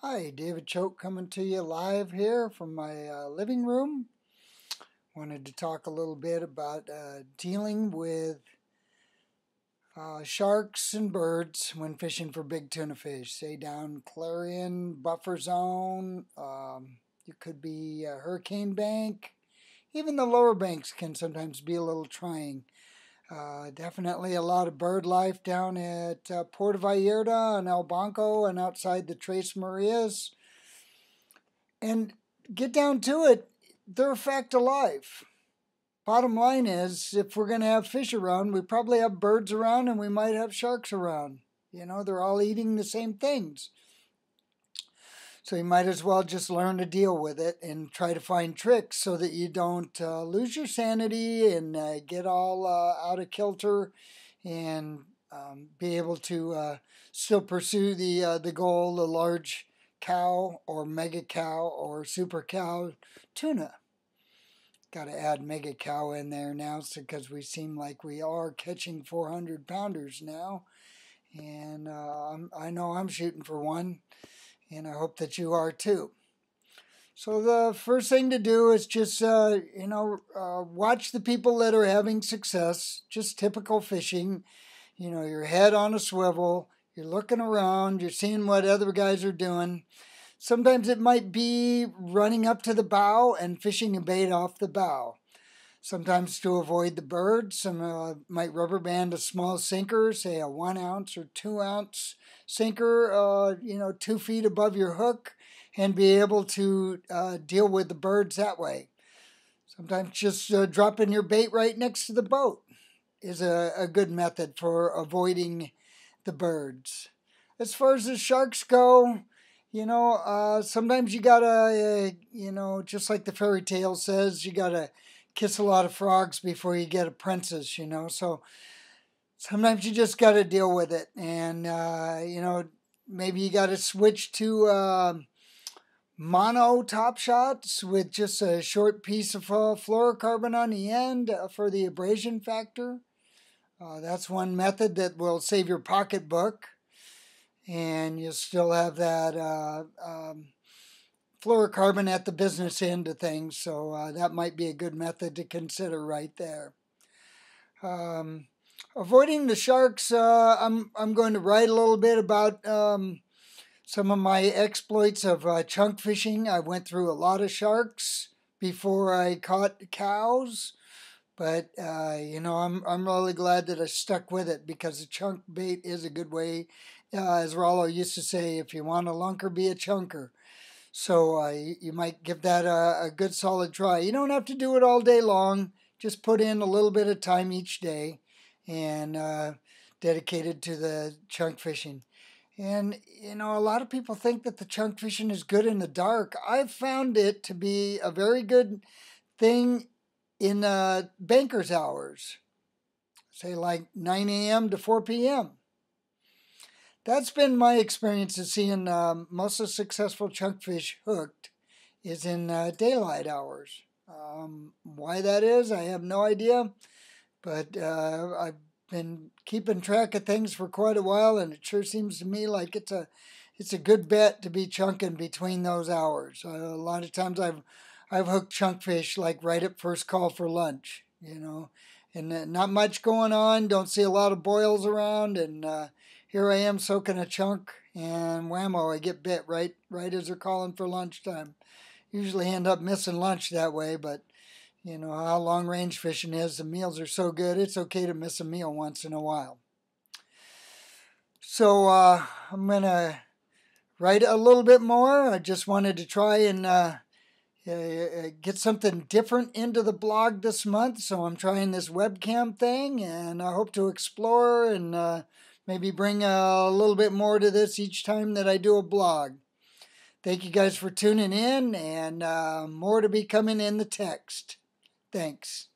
Hi, David Choate coming to you live here from my living room. Wanted to talk a little bit about dealing with sharks and birds when fishing for big tuna fish. Say down Clarion, buffer zone, it could be a hurricane bank. Even the lower banks can sometimes be a little trying. Definitely a lot of bird life down at Puerto Vallarta and El Banco and outside the Tres Marias. And get down to it, they're a fact of life. Bottom line is, if we're going to have fish around, we probably have birds around and we might have sharks around. You know, they're all eating the same things. So you might as well just learn to deal with it and try to find tricks so that you don't lose your sanity and get all out of kilter and be able to still pursue the goal, the large cow or mega cow or super cow tuna. Got to add mega cow in there now because we seem like we are catching 400 pounders now. And I know I'm shooting for one, and I hope that you are too. So the first thing to do is just, watch the people that are having success, just typical fishing. You know, your head on a swivel, you're looking around, you're seeing what other guys are doing. Sometimes it might be running up to the bow and fishing a bait off the bow. Sometimes to avoid the birds, some might rubber band a small sinker, say a 1 ounce or 2 ounce sinker, 2 feet above your hook, and be able to deal with the birds that way. Sometimes just dropping your bait right next to the boat is a good method for avoiding the birds. As far as the sharks go, sometimes you gotta, just like the fairy tale says, you gotta kiss a lot of frogs before you get a princess, So sometimes you just gotta deal with it. And, maybe you gotta switch to mono top shots with just a short piece of fluorocarbon on the end for the abrasion factor. That's one method that will save your pocketbook. And you'll still have that fluorocarbon at the business end of things, so that might be a good method to consider right there. Avoiding the sharks, I'm going to write a little bit about some of my exploits of chunk fishing. I went through a lot of sharks before I caught cows. But I'm really glad that I stuck with it because the chunk bait is a good way. As Rollo used to say, if you want a lunker, be a chunker. So you might give that a good solid try. You don't have to do it all day long. Just put in a little bit of time each day and dedicated to the chunk fishing. And, a lot of people think that the chunk fishing is good in the dark. I've found it to be a very good thing in banker's hours, say like 9 a.m. to 4 p.m. That's been my experience of seeing most of the successful chunk fish hooked is in daylight hours. Why that is, I have no idea, but I've been keeping track of things for quite a while, and it sure seems to me like it's a good bet to be chunking between those hours. A lot of times I've hooked chunk fish like right at first call for lunch, and not much going on. Don't see a lot of boils around, and here I am soaking a chunk, and whammo, I get bit right as they're calling for lunchtime. Usually end up missing lunch that way, but how long range fishing is. The meals are so good, it's okay to miss a meal once in a while. So I'm gonna write a little bit more. I just wanted to try and get something different into the blog this month, so I'm trying this webcam thing, and I hope to explore and maybe bring a little bit more to this each time that I do a blog. Thank you guys for tuning in, and more to be coming in the text. Thanks.